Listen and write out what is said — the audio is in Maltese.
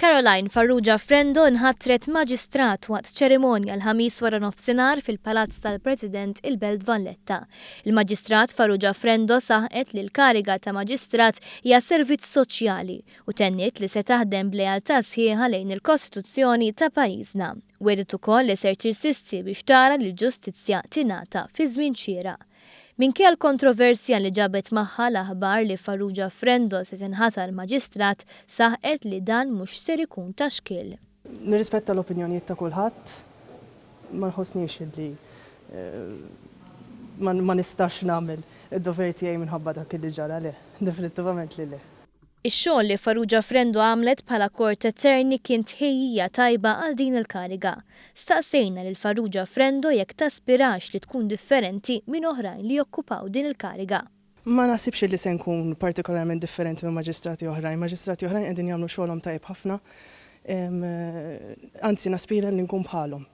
Caroline Farrugia Frendo nħattret maġistrat waqt ċerimonja l-ħamis wara nofsinhar fil-Palazz tal-President il-Belt Valletta. Il-Maġistrat Farrugia Frendo saħqet li l-kariga ta' maġistrat hija servizz soċjali u tenniet li se taħdem b'lealtà sħiħa lejn il-Kostituzzjoni ta' pajjiżna. Wedet ukoll li ser tirsisti biex tara li l-ġustizzja tingħata fi żmien xieraq. Minkejja l-kontroversja li ġabet magħha l-aħbar li Farrugia Frendo se tinħatar maġistrat saħqet li dan mhux ser ikun ta' xkil. Nirrispetta l-opinjonijiet ta' kulħadd, ma nħossniex li ma nistax nagħmel id-dover tiegħi minħabba dak li ġara le, definittivament li le. Ix-xogħol li Farrugia Frendo għamlet bħala Court Attorney kien tħejjija tajba għal din il-kariga. Staqsejna lil Farrugia Frendo jekk taspirax li tkun differenti minn oħrajn li jokkupaw din il-kariga. Ma naħsibx li se nkun partikolarment differenti minn maġistrati oħrajn. Maġistrati oħrajn qegħdin jagħmlu xogħolhom tajb ħafna, anzi naspira li nkun bħalhom.